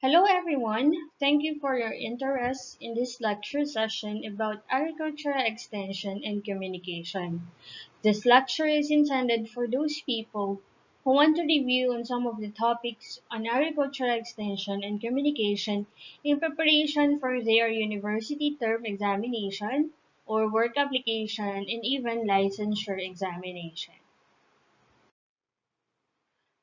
Hello everyone, thank you for your interest in this lecture session about agricultural extension and communication. This lecture is intended for those people who want to review on some of the topics on agricultural extension and communication in preparation for their university term examination or work application and even licensure examination.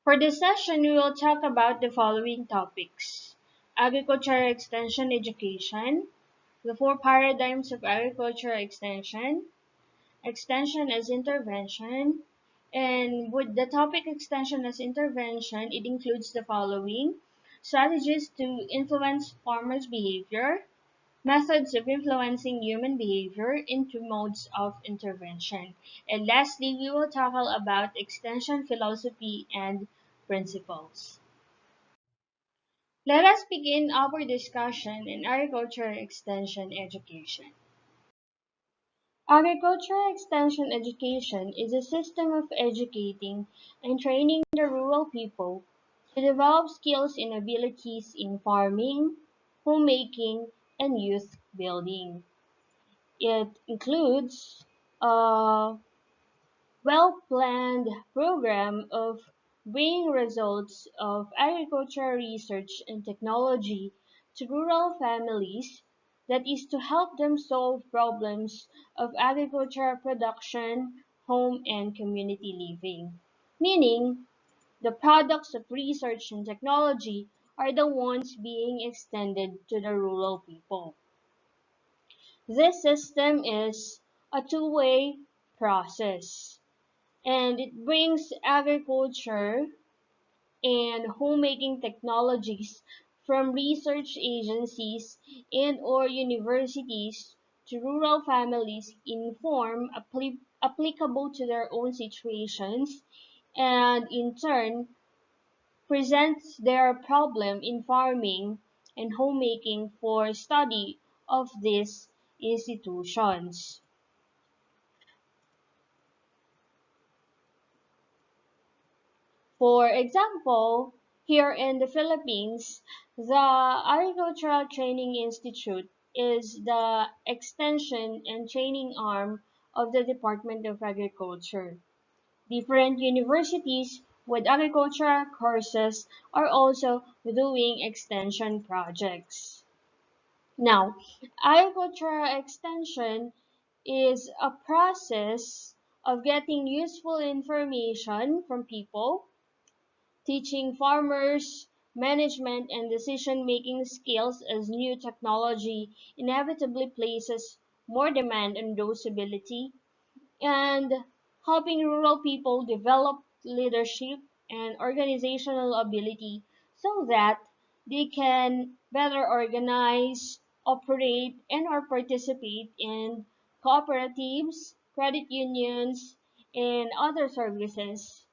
For this session, we will talk about the following topics: agricultural extension education, the four paradigms of agricultural extension, extension as intervention, and with the topic extension as intervention, it includes the following: strategies to influence farmers' behavior, methods of influencing human behavior into modes of intervention. And lastly, we will tackle about extension philosophy and principles. Let us begin our discussion in agricultural extension education. Agricultural extension education is a system of educating and training the rural people to develop skills and abilities in farming, homemaking, and youth building. It includes a well-planned program of bringing results of agricultural research and technology to rural families that is to help them solve problems of agricultural production, home, and community living. Meaning, the products of research and technology are the ones being extended to the rural people. This system is a two-way process, and it brings agriculture and homemaking technologies from research agencies and/or universities to rural families in form applicable to their own situations, and in turn presents their problem in farming and homemaking for study of these institutions. For example, here in the Philippines, the Agricultural Training Institute is the extension and training arm of the Department of Agriculture. Different universities with agricultural courses are also doing extension projects. Now, agricultural extension is a process of getting useful information from people, teaching farmers management and decision-making skills as new technology inevitably places more demand on those ability, and helping rural people develop leadership and organizational ability so that they can better organize, operate, and or participate in cooperatives, credit unions, and other services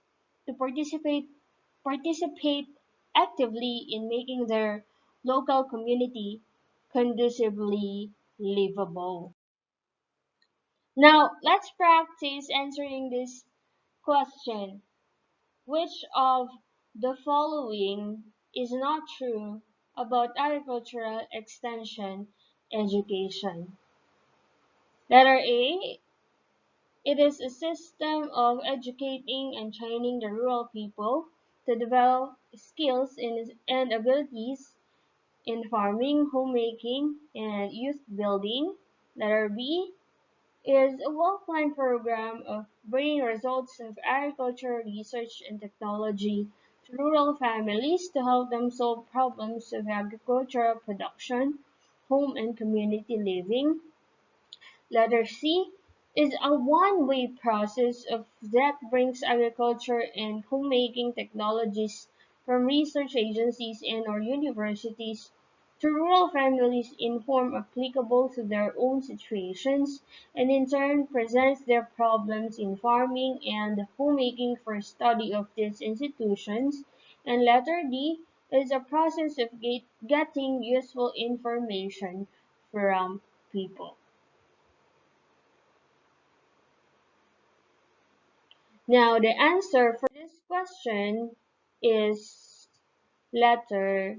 to participate actively in making their local community conducively livable. Now, let's practice answering this question. Which of the following is not true about agricultural extension education? Letter A, it is a system of educating and training the rural people to develop skills and abilities in farming, homemaking, and youth building. Letter B is a well-planned program of bringing results of agricultural research and technology to rural families to help them solve problems of agricultural production, home and community living. Letter C is a one-way process of that brings agriculture and homemaking technologies from research agencies and/or universities to rural families in form applicable to their own situations, and in turn presents their problems in farming and homemaking for study of these institutions. And letter D is a process of getting useful information from people. Now, the answer for this question is letter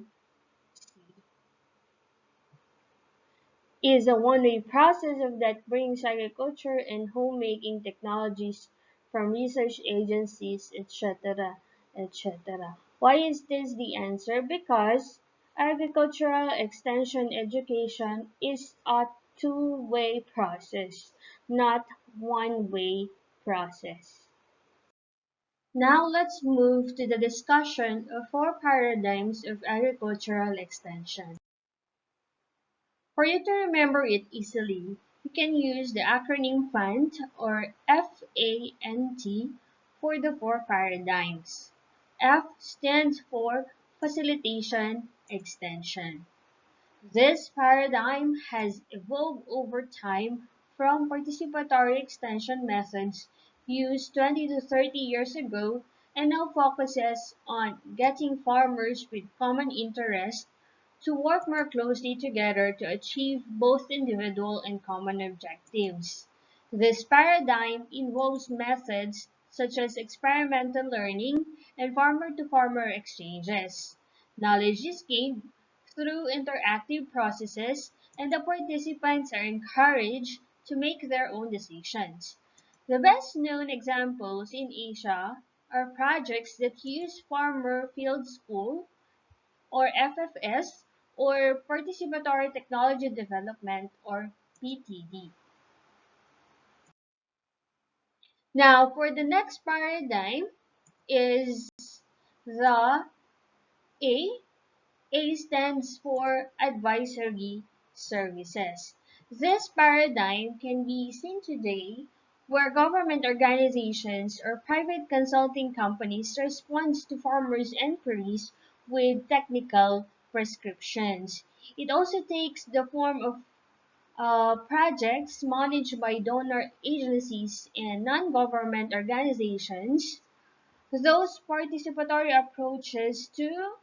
is a one-way process that brings agriculture and homemaking technologies from research agencies, etc., etc. Why is this the answer? Because agricultural extension education is a two-way process, not one-way process. Now let's move to the discussion of four paradigms of agricultural extension. For you to remember it easily, you can use the acronym FANT or FANT for the four paradigms. F stands for Facilitation Extension. This paradigm has evolved over time from participatory extension methods used 20 to 30 years ago and now focuses on getting farmers with common interests to work more closely together to achieve both individual and common objectives. This paradigm involves methods such as experimental learning and farmer-to-farmer exchanges. Knowledge is gained through interactive processes, and the participants are encouraged to make their own decisions. The best known examples in Asia are projects that use Farmer Field School or FFS or Participatory Technology Development or PTD. Now, for the next paradigm is the A. A stands for advisory services. This paradigm can be seen today where government organizations or private consulting companies respond to farmers' inquiries with technical prescriptions. It also takes the form of projects managed by donor agencies and non-government organizations. Those participatory approaches to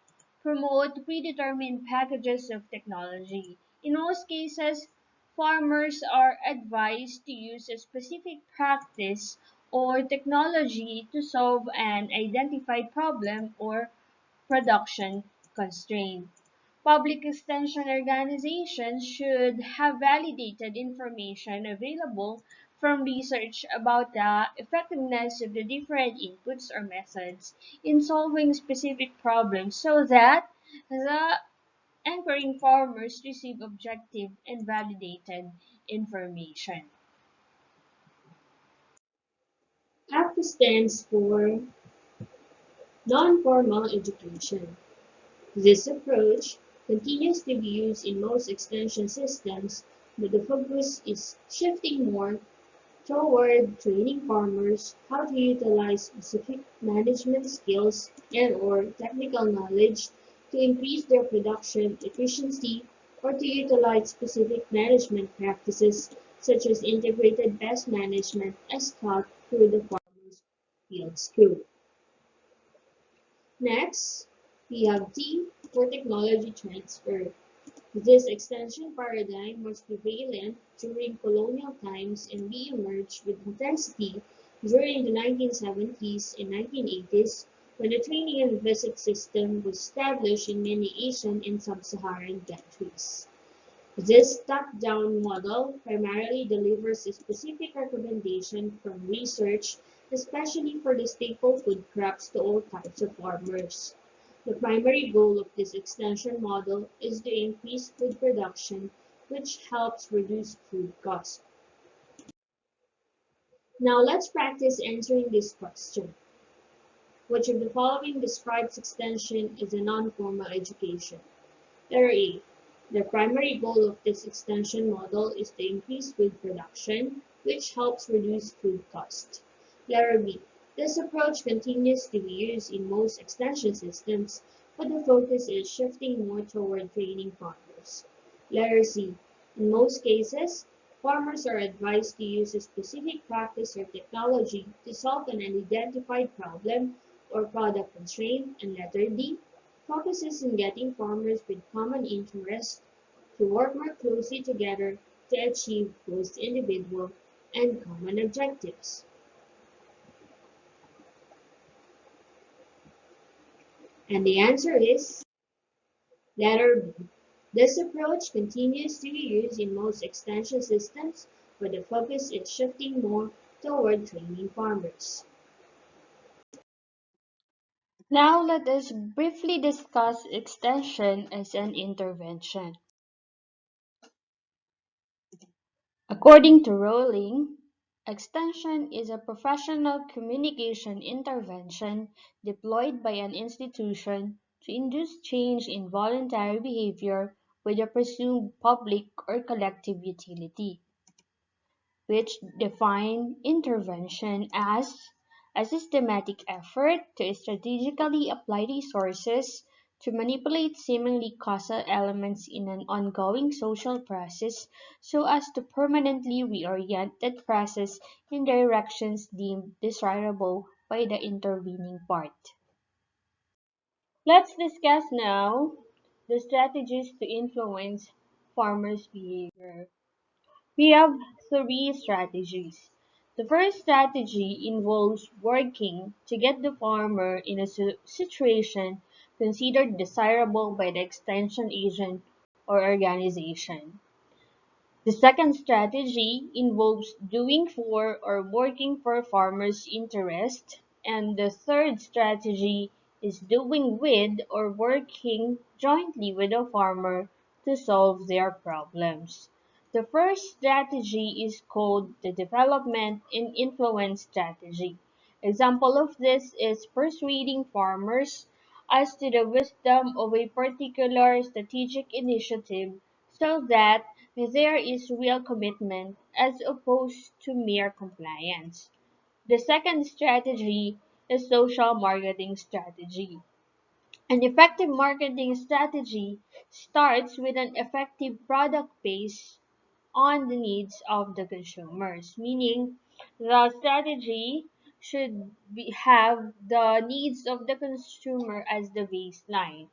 promote predetermined packages of technology. In most cases, farmers are advised to use a specific practice or technology to solve an identified problem or production constraint. Public extension organizations should have validated information available from research about the effectiveness of the different inputs or methods in solving specific problems so that the anchoring farmers receive objective and validated information. F stands for non-formal education. This approach continues to be used in most extension systems, but the focus is shifting more toward training farmers how to utilize specific management skills and/or technical knowledge to increase their production efficiency or to utilize specific management practices such as integrated pest management as taught through the farmers' field school. Next, we have T for technology transfer. This extension paradigm was prevalent during colonial times and re-emerged with intensity during the 1970s and 1980s when the training and visit system was established in many Asian and sub-Saharan countries. This top-down model primarily delivers a specific recommendation from research, especially for the staple food crops to all types of farmers. The primary goal of this extension model is to increase food production, which helps reduce food costs. Now let's practice answering this question. Which of the following describes extension as a non-formal education? Letter A. The primary goal of this extension model is to increase food production, which helps reduce food cost. Letter B. This approach continues to be used in most extension systems, but the focus is shifting more toward training farmers. Letter C. In most cases, farmers are advised to use a specific practice or technology to solve an identified problem or product constraint. And letter D focuses on getting farmers with common interests to work more closely together to achieve both individual and common objectives. And the answer is letter B. This approach continues to be used in most extension systems, but the focus is shifting more toward training farmers. Now let us briefly discuss extension as an intervention. According to Rowling, extension is a professional communication intervention deployed by an institution to induce change in voluntary behavior with a presumed public or collective utility, which define intervention as a systematic effort to strategically apply resources to manipulate seemingly causal elements in an ongoing social process so as to permanently reorient that process in directions deemed desirable by the intervening part. Let's discuss now the strategies to influence farmers' behavior. We have three strategies. The first strategy involves working to get the farmer in a situation considered desirable by the extension agent or organization. The second strategy involves doing for or working for farmers' interest, and the third strategy is doing with or working jointly with a farmer to solve their problems. The first strategy is called the development and influence strategy. Example of this is persuading farmers as to the wisdom of a particular strategic initiative so that there is real commitment as opposed to mere compliance. The second strategy is social marketing strategy. An effective marketing strategy starts with an effective product based on the needs of the consumers, meaning the strategy should have the needs of the consumer as the baseline.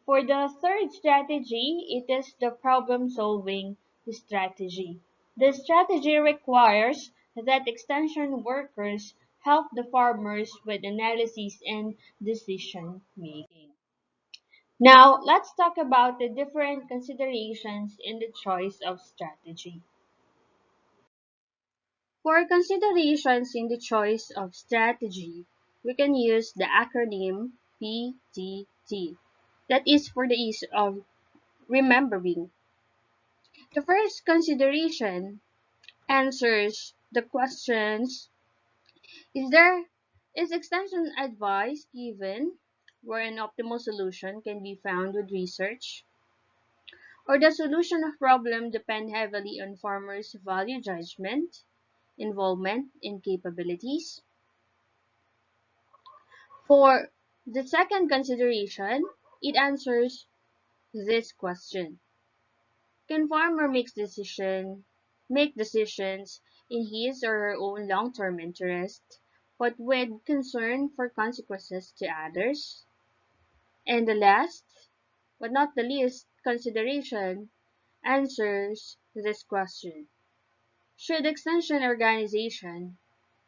For the third strategy, it is the problem-solving strategy. The strategy requires that extension workers help the farmers with analysis and decision making. Now, let's talk about the different considerations in the choice of strategy. For considerations in the choice of strategy, we can use the acronym PTT. That is for the ease of remembering. The first consideration answers the questions: is extension advice given where an optimal solution can be found with research? Or the solution of problem depend heavily on farmers' value judgment, involvement, and capabilities? For the second consideration, it answers this question: can farmer make decisions in his or her own long-term interest, but with concern for consequences to others? And the last, but not the least, consideration answers this question: should extension organization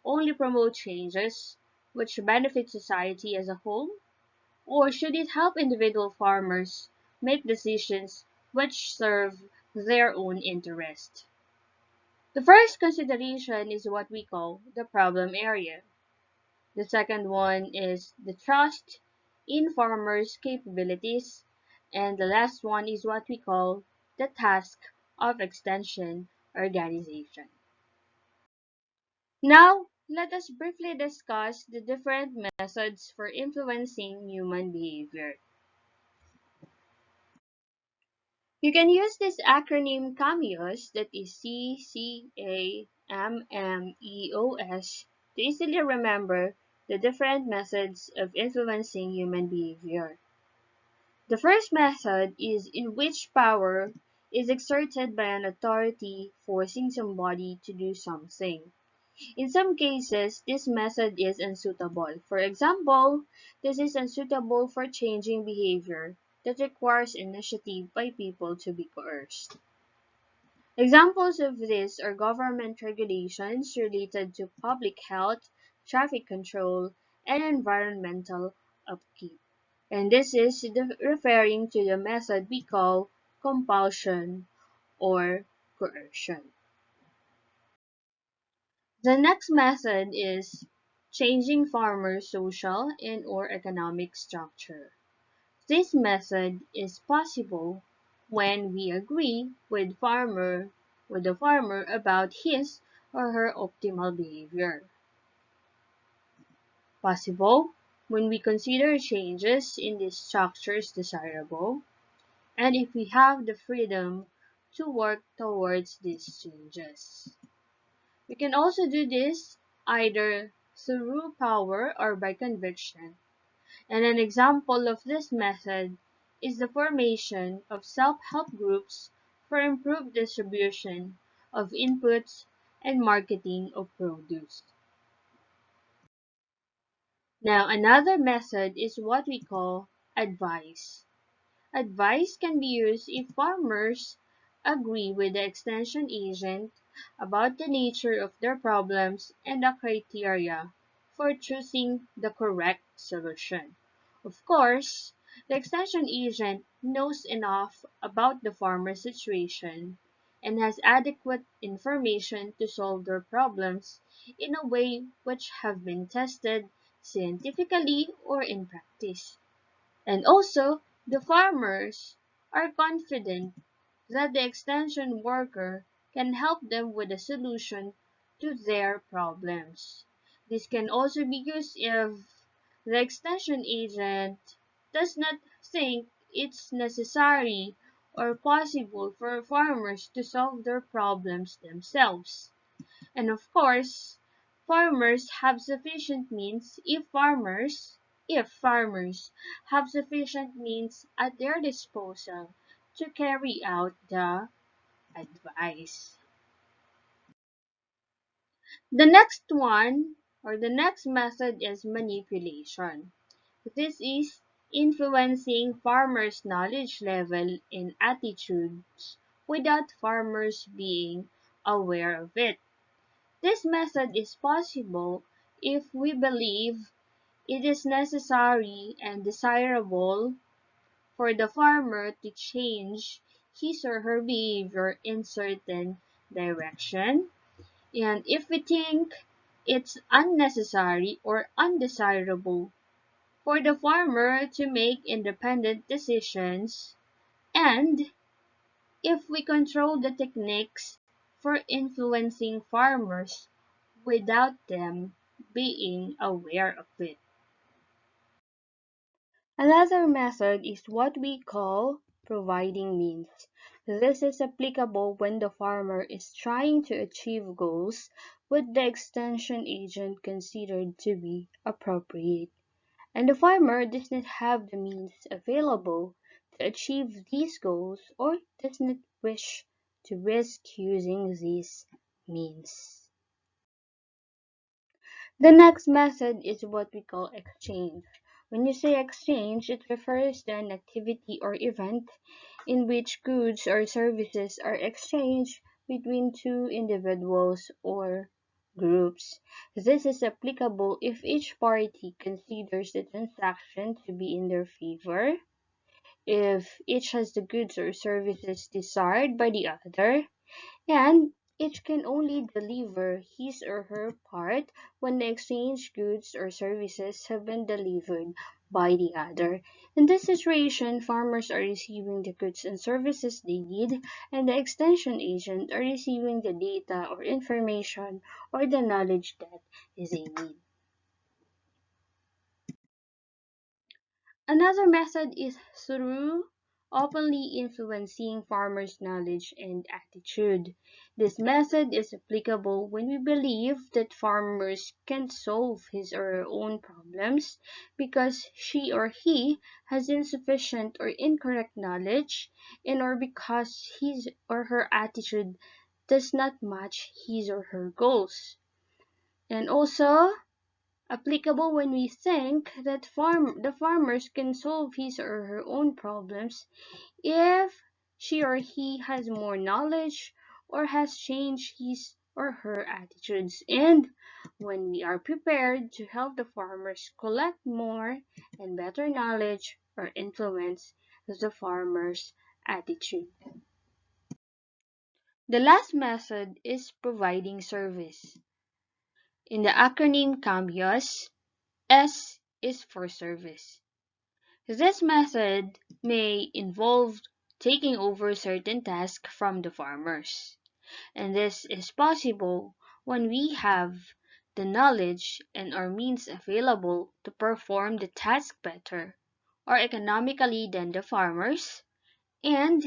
only promote changes which benefit society as a whole, or should it help individual farmers make decisions which serve their own interest? The first consideration is what we call the problem area. The second one is the trust in farmers' capabilities. And the last one is what we call the task of extension organization. Now, let us briefly discuss the different methods for influencing human behavior. You can use this acronym CAMMEOS, that is CCAMMEOS, to easily remember the different methods of influencing human behavior. The first method is in which power is exerted by an authority forcing somebody to do something. In some cases, this method is unsuitable. For example, this is unsuitable for changing behavior that requires initiative by people to be coerced. Examples of this are government regulations related to public health, traffic control, and environmental upkeep. And this is referring to the method we call compulsion, or coercion. The next method is changing farmers' social and/or economic structure. This method is possible when we agree with the farmer about his or her optimal behavior. Possible when we consider changes in these structures desirable, and if we have the freedom to work towards these changes. We can also do this either through power or by conviction. And an example of this method is the formation of self-help groups for improved distribution of inputs and marketing of produce. Now, another method is what we call advice. Advice can be used if farmers agree with the extension agent about the nature of their problems and the criteria for choosing the correct solution. Of course, the extension agent knows enough about the farmer's situation and has adequate information to solve their problems in a way which have been tested scientifically or in practice. And also, the farmers are confident that the extension worker can help them with a solution to their problems. This can also be used if the extension agent does not think it's necessary or possible for farmers to solve their problems themselves. And of course, farmers have sufficient means if farmers have sufficient means at their disposal to carry out the advice. The next one or the next method is manipulation. This is influencing farmers' knowledge level and attitudes without farmers being aware of it. This method is possible if we believe it is necessary and desirable for the farmer to change his or her behavior in certain direction, and if we think it's unnecessary or undesirable for the farmer to make independent decisions, and if we control the techniques for influencing farmers without them being aware of it. Another method is what we call providing means. This is applicable when the farmer is trying to achieve goals with the extension agent considered to be appropriate, and the farmer does not have the means available to achieve these goals or does not wish to risk using these means. The next method is what we call exchange. When you say exchange, it refers to an activity or event in which goods or services are exchanged between two individuals or groups. This is applicable if each party considers the transaction to be in their favor, if each has the goods or services desired by the other, and each can only deliver his or her part when the exchanged goods or services have been delivered by the other. In this situation, farmers are receiving the goods and services they need, and the extension agent are receiving the data or information or the knowledge that they need. Another method is through openly influencing farmers' knowledge and attitude. This method is applicable when we believe that farmers can't solve his or her own problems because she or he has insufficient or incorrect knowledge and or because his or her attitude does not match his or her goals. And also, applicable when we think that the farmers can solve his or her own problems if she or he has more knowledge or has changed his or her attitudes, and when we are prepared to help the farmers collect more and better knowledge or influence the farmers attitude. The last method is providing service. In the acronym CAMMEOS, S is for service. This method may involve taking over certain tasks from the farmers, and this is possible when we have the knowledge and our means available to perform the task better or economically than the farmers, and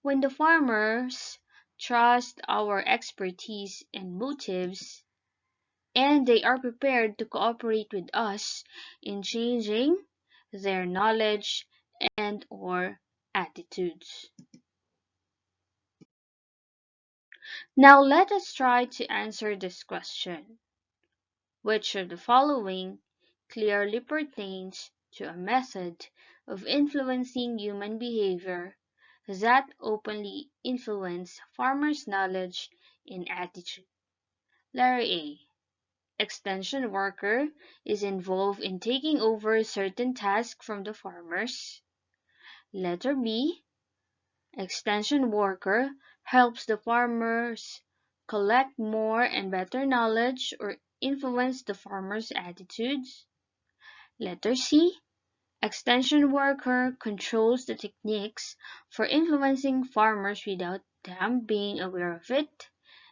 when the farmers trust our expertise and motives, and they are prepared to cooperate with us in changing their knowledge and or attitudes. Now let us try to answer this question. Which of the following clearly pertains to a method of influencing human behavior that openly influence farmers' knowledge and attitude? Letter A. Extension worker is involved in taking over certain tasks from the farmers. Letter B. Extension worker helps the farmers collect more and better knowledge or influence the farmers' attitudes. Letter C. Extension worker controls the techniques for influencing farmers without them being aware of it.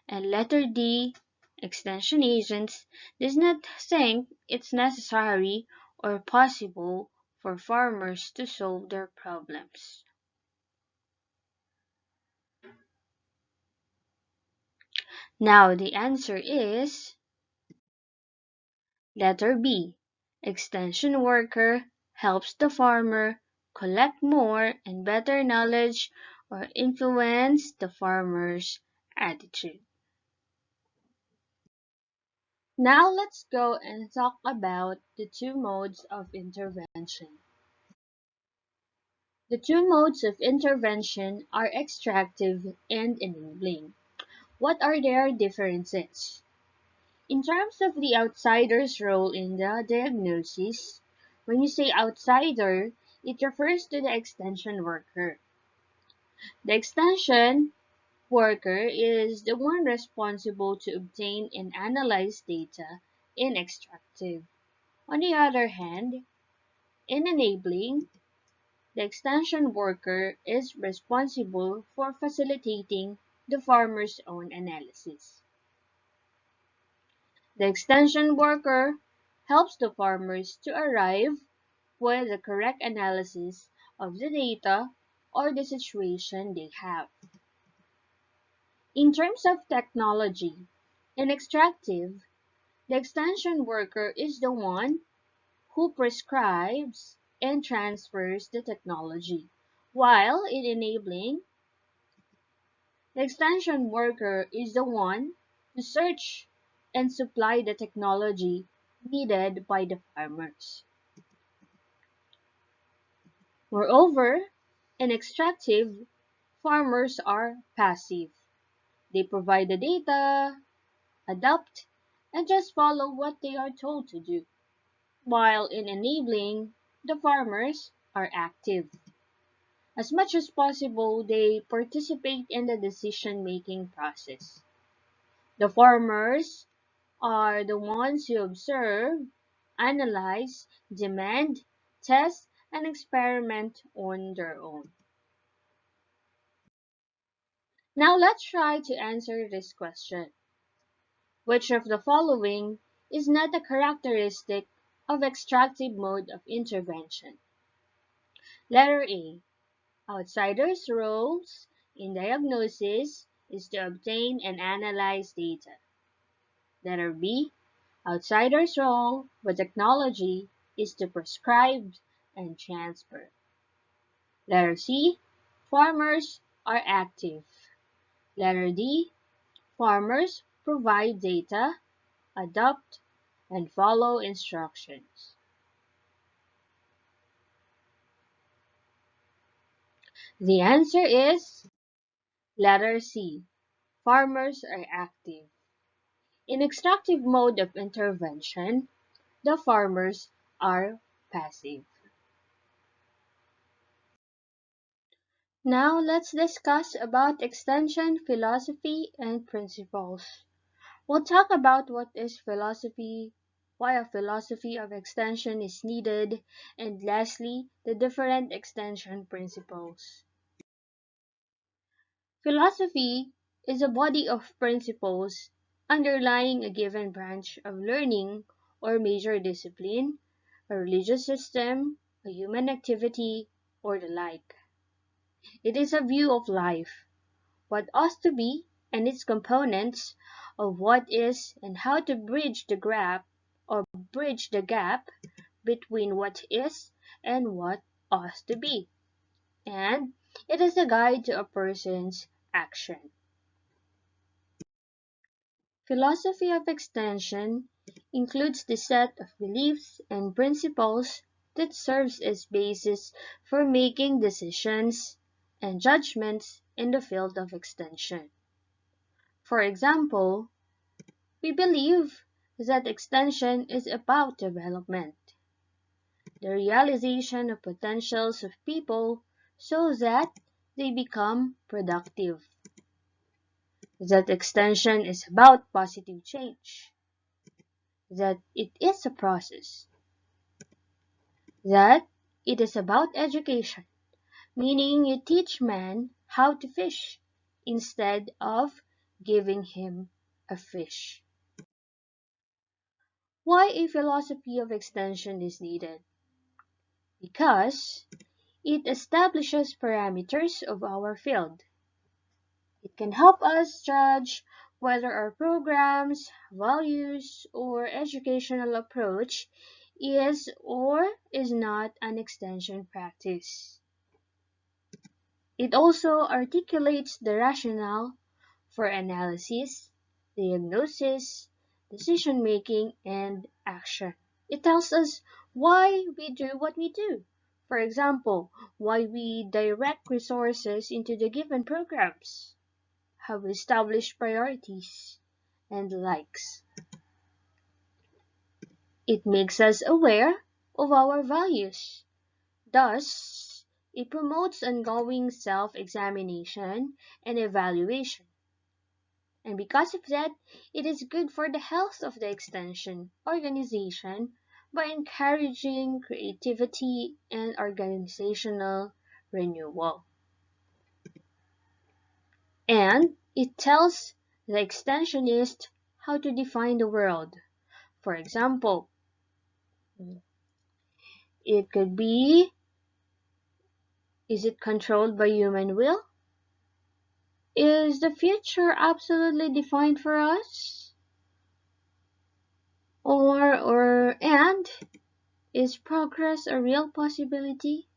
And letter D. Extension agents does not think it's necessary or possible for farmers to solve their problems. Now the answer is letter B. Extension worker helps the farmer collect more and better knowledge or influence the farmer's attitude. Now let's go and talk about the two modes of intervention. The two modes of intervention are extractive and enabling. What are their differences? In terms of the outsider's role in the diagnosis, when you say outsider, it refers to the extension worker. The extension worker is the one responsible to obtain and analyze data in extractive. On the other hand, in enabling, the extension worker is responsible for facilitating the farmer's own analysis. The extension worker helps the farmers to arrive with the correct analysis of the data or the situation they have. In terms of technology, in extractive, the extension worker is the one who prescribes and transfers the technology, while in enabling, the extension worker is the one to search and supply the technology needed by the farmers. Moreover, in extractive, farmers are passive. They provide the data, adapt, and just follow what they are told to do. While in enabling, the farmers are active. As much as possible, they participate in the decision-making process. The farmers are the ones who observe, analyze, demand, test, and experiment on their own. Now let's try to answer this question. Which of the following is not a characteristic of extractive mode of intervention? Letter A. Outsiders' roles in diagnosis is to obtain and analyze data. Letter B. Outsiders' role with technology is to prescribe and transfer. Letter C. Farmers are active. Letter D. Farmers provide data, adopt, and follow instructions. The answer is letter C. Farmers are active. In extractive mode of intervention, the farmers are passive. Now let's discuss about extension philosophy and principles. We'll talk about what is philosophy, why a philosophy of extension is needed, and lastly, the different extension principles. Philosophy is a body of principles underlying a given branch of learning or major discipline, a religious system, a human activity, or the like. It is a view of life, what ought to be, and its components of what is and how to bridge the gap between what is and what ought to be. And it is a guide to a person's action. Philosophy of extension includes the set of beliefs and principles that serves as basis for making decisions and judgments in the field of extension. For example, we believe that extension is about development, the realization of potentials of people so that they become productive. That extension is about positive change. That it is a process. That it is about education, meaning you teach man how to fish instead of giving him a fish. Why a philosophy of extension is needed? Because it establishes parameters of our field. It can help us judge whether our programs, values, or educational approach is or is not an extension practice. It also articulates the rationale for analysis, diagnosis, decision-making, and action. It tells us why we do what we do. For example, why we direct resources into the given programs, how we establish priorities, and the likes. It makes us aware of our values. Thus, it promotes ongoing self-examination and evaluation. And because of that, it is good for the health of the extension organization by encouraging creativity and organizational renewal. And it tells the extensionist how to define the world. For example, it could be, is it controlled by human will? Is the future absolutely defined for us? And is progress a real possibility?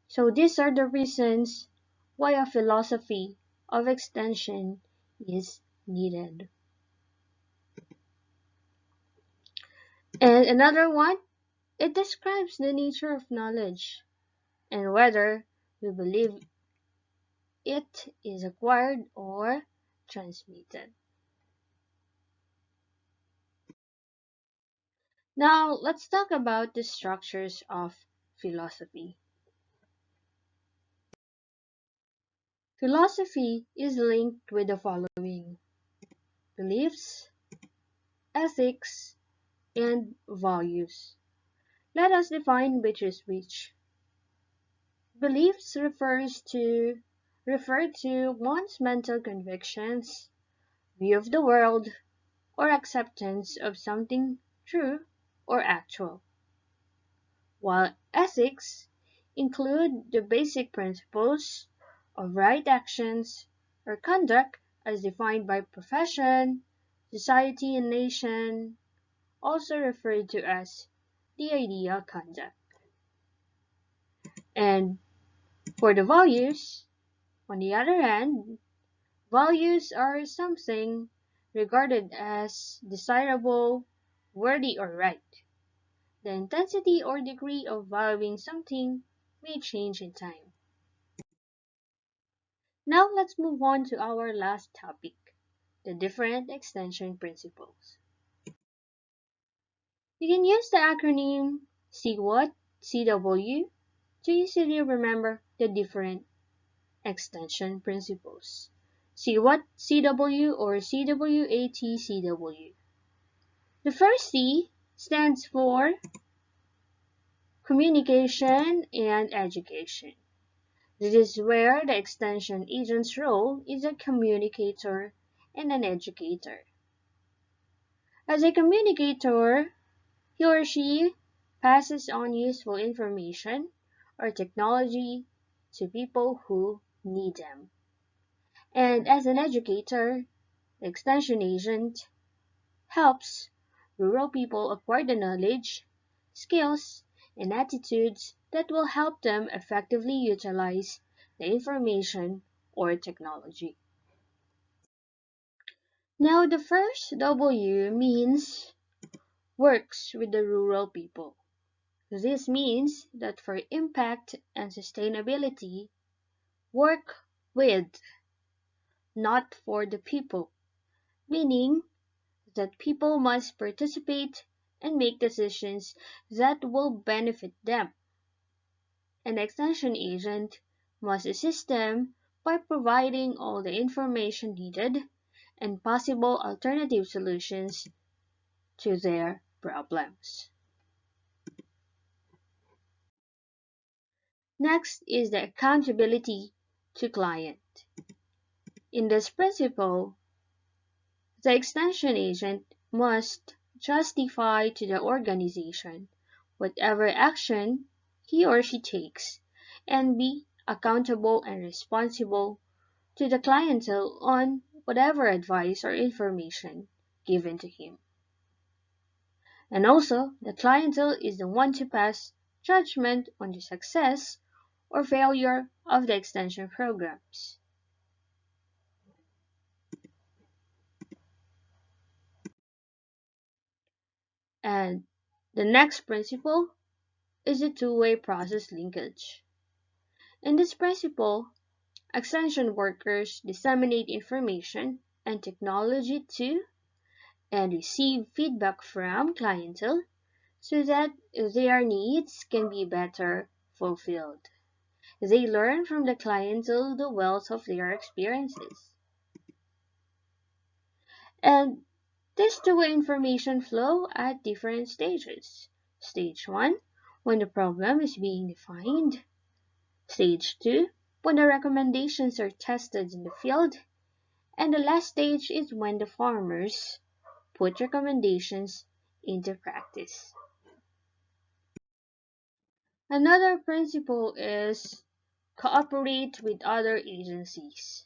So these are the reasons why a philosophy of extension is needed. And another one, it describes the nature of knowledge and whether we believe it is acquired or transmitted. Now, let's talk about the structures of philosophy. Philosophy is linked with the following: beliefs, ethics, and values. Let us define which is which. Beliefs refer to one's mental convictions, view of the world, or acceptance of something true or actual, while ethics include the basic principles of right actions or conduct as defined by profession, society, and nation, also referred to as the ideal conduct. And for the values, on the other hand, values are something regarded as desirable, worthy, or right. The intensity or degree of valuing something may change in time. Now let's move on to our last topic, the different extension principles. You can use the acronym CWATCW to easily remember the different extension principles. CWATCW or CWATCW. The first C stands for communication and education. This is where the extension agent's role is a communicator and an educator. As a communicator, he or she passes on useful information or technology to people who need them. And as an educator, the extension agent helps rural people acquire the knowledge, skills, and attitudes that will help them effectively utilize the information or technology. Now, the first W means works with the rural people. This means that for impact and sustainability, work with, not for the people, meaning that people must participate and make decisions that will benefit them. An extension agent must assist them by providing all the information needed and possible alternative solutions to their problems. Next is the accountability to client. In this principle, the extension agent must justify to the organization whatever action he or she takes and be accountable and responsible to the clientele on whatever advice or information given to him. And also, the clientele is the one to pass judgment on the success or failure of the extension programs. And the next principle is the two-way process linkage. In this principle, extension workers disseminate information and technology to and receive feedback from clientele so that their needs can be better fulfilled. They learn from the clientele the wealth of their experiences. And this two-way information flow at different stages. Stage 1, when the problem is being defined. Stage 2, when the recommendations are tested in the field. And the last stage is when the farmers put recommendations into practice. Another principle is cooperate with other agencies.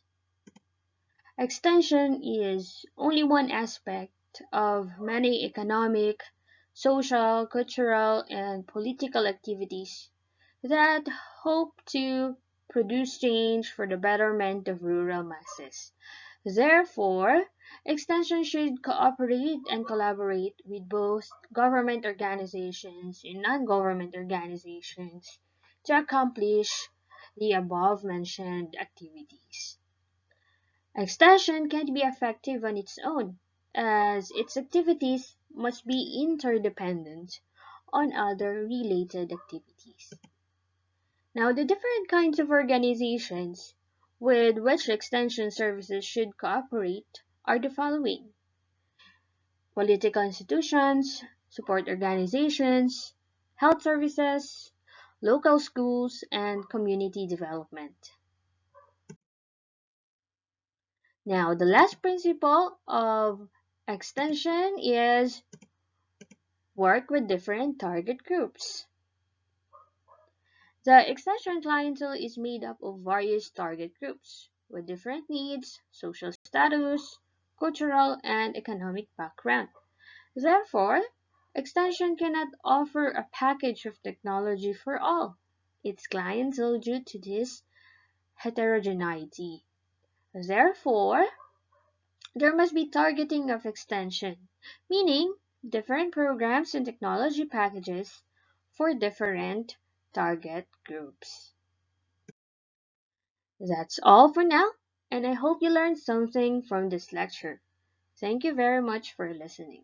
Extension is only one aspect of many economic, social, cultural, and political activities that hope to produce change for the betterment of rural masses. Therefore, Extension should cooperate and collaborate with both government organizations and non-government organizations to accomplish the above-mentioned activities. Extension can't be effective on its own, as its activities must be interdependent on other related activities. Now, the different kinds of organizations with which extension services should cooperate are the following: political institutions, support organizations, health services, local schools, and community development. Now, the last principle of extension is work with different target groups. The extension clientele is made up of various target groups with different needs, social status, cultural, and economic background. Therefore, extension cannot offer a package of technology for all its clientele due to this heterogeneity. Therefore, there must be targeting of extension, meaning different programs and technology packages for different target groups. That's all for now, and I hope you learned something from this lecture. Thank you very much for listening.